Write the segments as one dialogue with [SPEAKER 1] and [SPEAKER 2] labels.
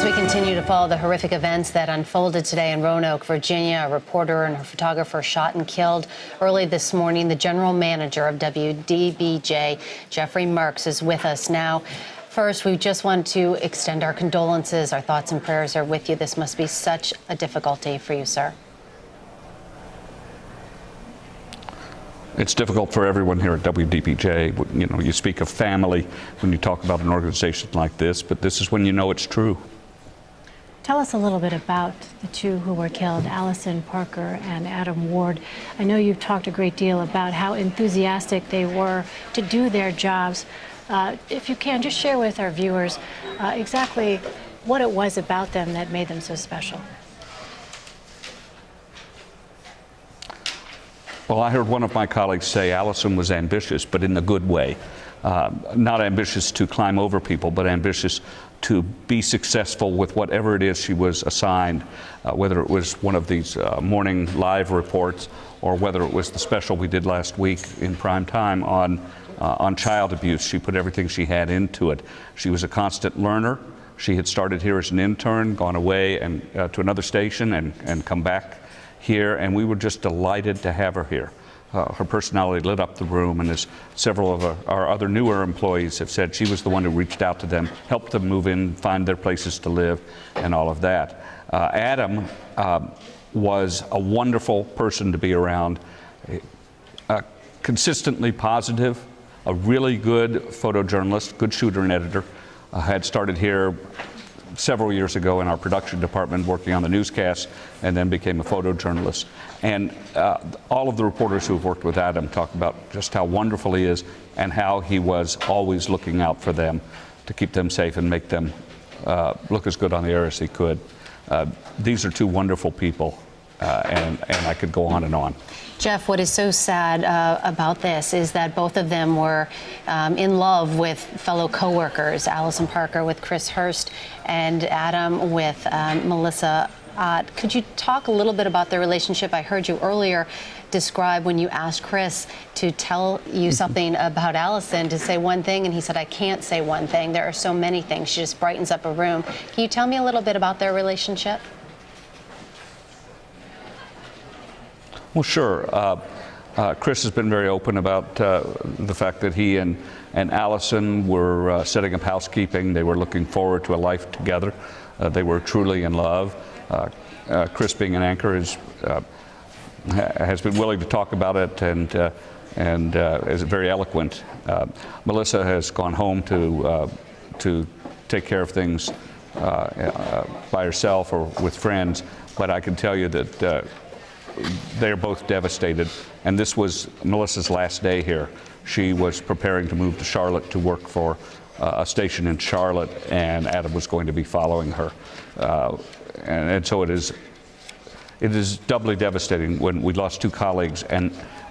[SPEAKER 1] As we continue to follow the horrific events that unfolded today in Roanoke, Virginia, a reporter and her photographer shot and killed early this morning. The general manager of WDBJ, Jeffrey Marks, is with us now. First, we just want to extend our condolences. Our thoughts and prayers are with you. This must be such a difficult day for you, sir.
[SPEAKER 2] It's difficult for everyone here at WDBJ. You know, you speak of family when you talk about an organization like this, but this is when you know it's true.
[SPEAKER 3] Tell us a little bit about the two who were killed, Alison Parker and Adam Ward. I know you've talked a great deal about how enthusiastic they were to do their jobs. If you can, just share with our viewers exactly what it was about them that made them so special.
[SPEAKER 2] Well, I heard one of my colleagues say Alison was ambitious, but in the good way. Not ambitious to climb over people, but ambitious to be successful with whatever it is she was assigned, whether it was one of these morning live reports or whether it was the special we did last week in prime time on child abuse. She put everything she had into it. She was a constant learner. She had started here as an intern, gone away and to another station and come back here, and we were just delighted to have her here. Her personality lit up the room, and as several of our other newer employees have said, she was the one who reached out to them, helped them move in, find their places to live, and all of that. Adam was a wonderful person to be around, consistently positive, a really good photojournalist, good shooter and editor. Had started here several years ago in our production department working on the newscast, and then became a photojournalist. And all of the reporters who have worked with Adam talk about just how wonderful he is and how he was always looking out for them to keep them safe and make them look as good on the air as he could. These are two wonderful people, and I could go on and on.
[SPEAKER 1] Jeff, what is so sad about this is that both of them were in love with fellow coworkers, Alison Parker with Chris Hurst and Adam with Melissa Ott. Could you talk a little bit about their relationship? I heard you earlier describe when you asked Chris to tell you something about Alison, to say one thing, and he said, I can't say one thing. There are so many things. She just brightens up a room. Can you tell me a little bit about their relationship?
[SPEAKER 2] Well, sure. Chris has been very open about the fact that he and Alison were setting up housekeeping. They were looking forward to a life together. They were truly in love. Chris, being an anchor, has been willing to talk about it and is very eloquent. Melissa has gone home to take care of things by herself or with friends, but I can tell you that they're both devastated, and this was Melissa's last day here. She was preparing to move to Charlotte to work for a station in Charlotte, and Adam was going to be following her. And so it is doubly devastating when we lost two colleagues,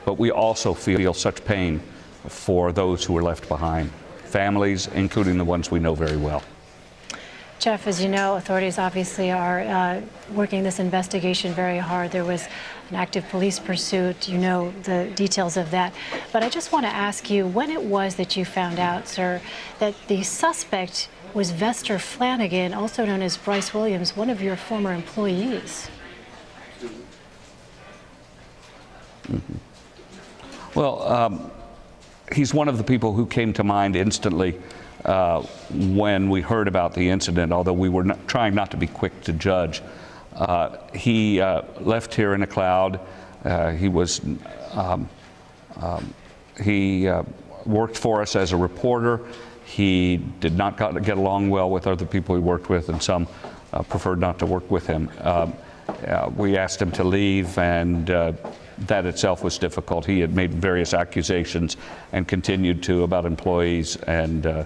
[SPEAKER 2] but we also feel such pain for those who were left behind, families, including the ones we know very well.
[SPEAKER 3] Jeff, as you know, authorities obviously are working this investigation very hard. There was an active police pursuit. You know the details of that. But I just want to ask you when it was that you found out, sir, that the suspect was Vester Flanagan, also known as Bryce Williams, one of your former employees.
[SPEAKER 2] Well, he's one of the people who came to mind instantly when we heard about the incident, although we were trying not to be quick to judge. He left here in a cloud. He worked for us as a reporter. He did not get along well with other people he worked with, and some preferred not to work with him. We asked him to leave, and that itself was difficult. He had made various accusations and continued to about employees and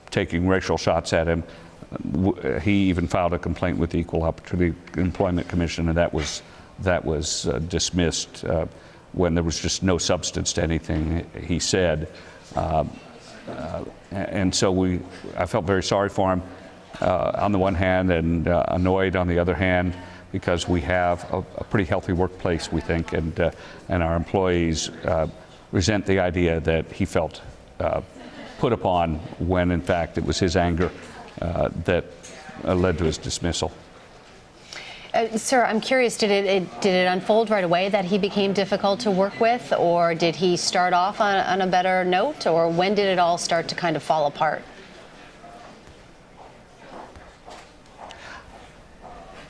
[SPEAKER 2] taking racial shots at him. He even filed a complaint with the Equal Opportunity Employment Commission, and that was dismissed when there was just no substance to anything he said. And so I felt very sorry for him on the one hand, and annoyed on the other hand, because we have a pretty healthy workplace, we think, and our employees resent the idea that he felt put upon when in fact it was his anger that led to his dismissal.
[SPEAKER 1] Sir, I'm curious, did it unfold right away that he became difficult to work with, or did he start off on a better note, or when did it all start to kind of fall apart?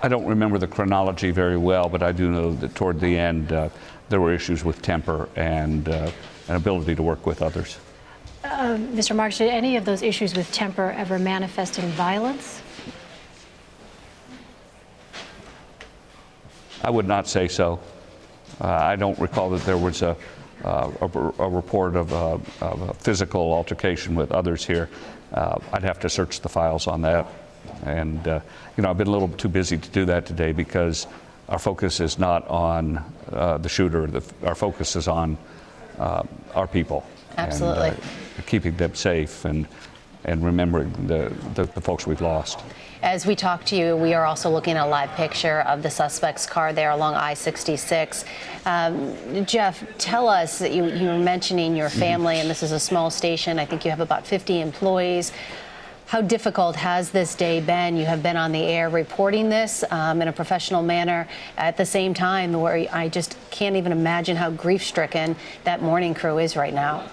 [SPEAKER 2] I don't remember the chronology very well, but I do know that toward the end there were issues with temper and an ability to work with others.
[SPEAKER 3] Mr. Marks, did any of those issues with temper ever manifest in violence?
[SPEAKER 2] I would not say so. I don't recall that there was a report of a physical altercation with others here. I'd have to search the files on that. And, I've been a little too busy to do that today because our focus is not on the shooter. Our focus is on our people.
[SPEAKER 1] Absolutely.
[SPEAKER 2] And keeping them safe and remembering the folks we've lost.
[SPEAKER 1] As we talk to you, we are also looking at a live picture of the suspect's car there along I-66. Jeff, tell us, that you were mentioning your family, and this is a small station. I think you have about 50 employees. How difficult has this day been? You have been on the air reporting this in a professional manner at the same time, where I just can't even imagine how grief-stricken that morning crew is right now.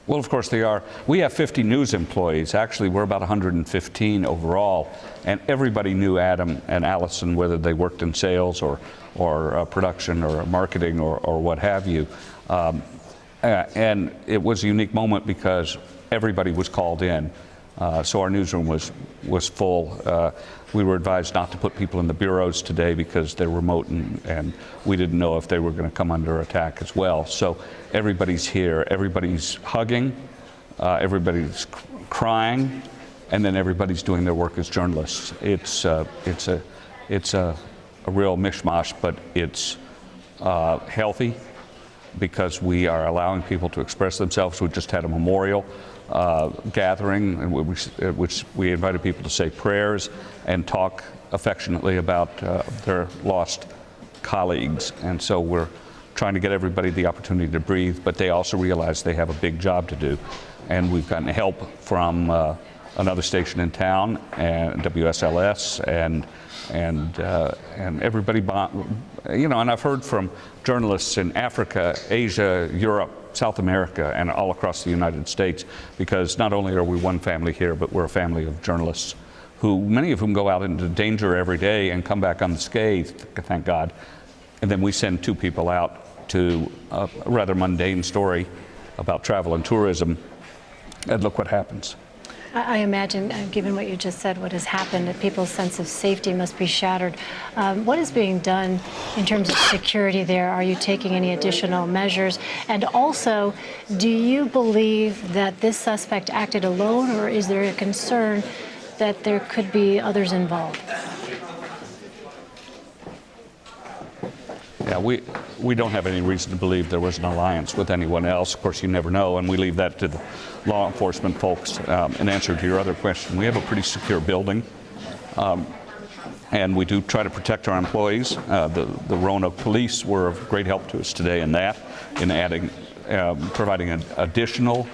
[SPEAKER 2] Well, of course they are. We have 50 news employees. Actually, we're about 115 overall, and everybody knew Adam and Alison, whether they worked in sales or production or marketing or what have you. And it was a unique moment because everybody was called in. So our newsroom was full. We were advised not to put people in the bureaus today because they're remote and we didn't know if they were going to come under attack as well. So everybody's here, everybody's hugging, everybody's crying, and then everybody's doing their work as journalists. It's a real mishmash, but it's healthy because we are allowing people to express themselves. We just had a memorial gathering in which we invited people to say prayers and talk affectionately about their lost colleagues. And so we're trying to get everybody the opportunity to breathe, but they also realize they have a big job to do. And we've gotten help from another station in town, and WSLS, and everybody, and I've heard from journalists in Africa, Asia, Europe, South America, and all across the United States, because not only are we one family here, but we're a family of journalists who, many of whom go out into danger every day and come back unscathed, thank God. And then we send two people out to a rather mundane story about travel and tourism, and look what happens.
[SPEAKER 3] I imagine, given what you just said, what has happened, that people's sense of safety must be shattered. What is being done in terms of security there? Are you taking any additional measures? And also, do you believe that this suspect acted alone, or is there a concern that there could be others involved?
[SPEAKER 2] Yeah, we don't have any reason to believe there was an alliance with anyone else. Of course, you never know, and we leave that to the law enforcement folks. In answer to your other question, we have a pretty secure building, and we do try to protect our employees. The Roanoke police were of great help to us today in adding, providing an additional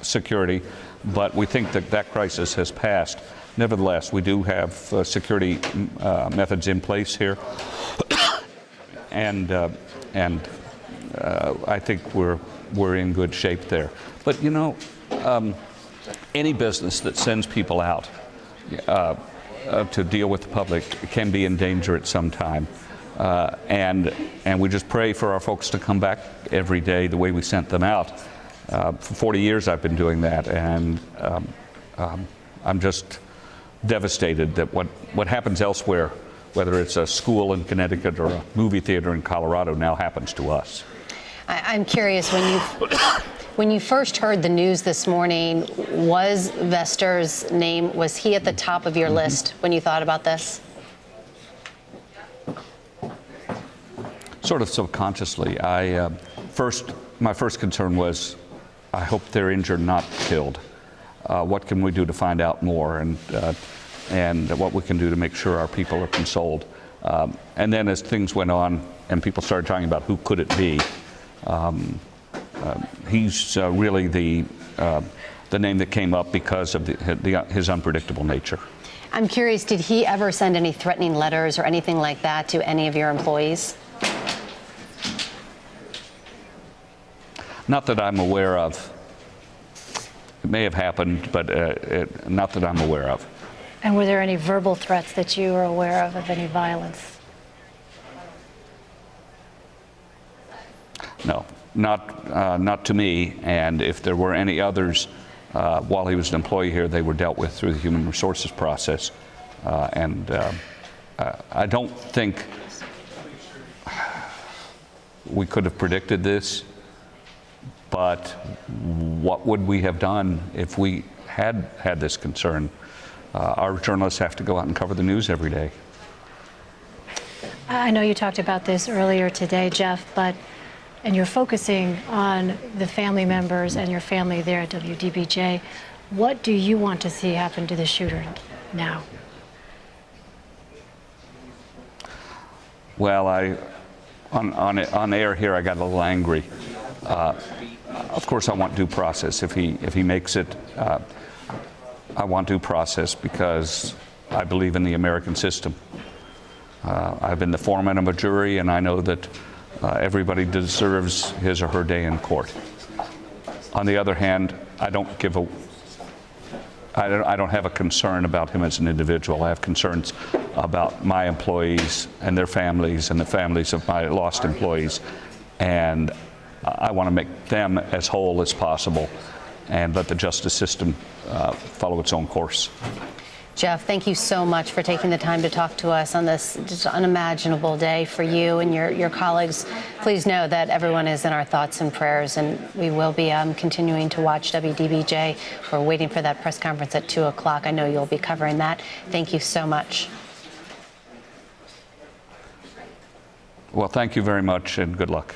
[SPEAKER 2] security, but we think that crisis has passed. Nevertheless, we do have security methods in place here. And I think we're in good shape there. But any business that sends people out to deal with the public can be in danger at some time. And we just pray for our folks to come back every day the way we sent them out. For 40 years I've been doing that, and I'm just devastated that what happens elsewhere, whether it's a school in Connecticut or a movie theater in Colorado, now happens to us.
[SPEAKER 1] I'm curious, when you first heard the news this morning, was Vester's name, was he at the top of your list when you thought about this?
[SPEAKER 2] Sort of subconsciously. My first concern was, I hope they're injured, not killed. What can we do to find out more? And what we can do to make sure our people are consoled. And then as things went on and people started talking about who could it be, he's really the name that came up because of his unpredictable nature.
[SPEAKER 1] I'm curious, did he ever send any threatening letters or anything like that to any of your employees?
[SPEAKER 2] Not that I'm aware of. It may have happened, but not that I'm aware of.
[SPEAKER 3] And were there any verbal threats that you are aware of any violence?
[SPEAKER 2] No, not to me. And if there were any others while he was an employee here, they were dealt with through the human resources process. I don't think we could have predicted this, but what would we have done if we had had this concern? Our journalists have to go out and cover the news every day.
[SPEAKER 3] I know you talked about this earlier today, Jeff, and you're focusing on the family members and your family there at WDBJ. What do you want to see happen to the shooter now?
[SPEAKER 2] Well, on air here, I got a little angry. Of course, I want due process. If he makes it, I want due process because I believe in the American system. I've been the foreman of a jury, and I know that everybody deserves his or her day in court. On the other hand, I don't have a concern about him as an individual. I have concerns about my employees and their families and the families of my lost employees, and I want to make them as whole as possible and let the justice system follow its own course.
[SPEAKER 1] Jeff, thank you so much for taking the time to talk to us on this just unimaginable day for you and your colleagues. Please know that everyone is in our thoughts and prayers, and we will be continuing to watch WDBJ. We're waiting for that press conference at 2 o'clock. I know you'll be covering that. Thank you so much.
[SPEAKER 2] Well, thank you very much, and good luck.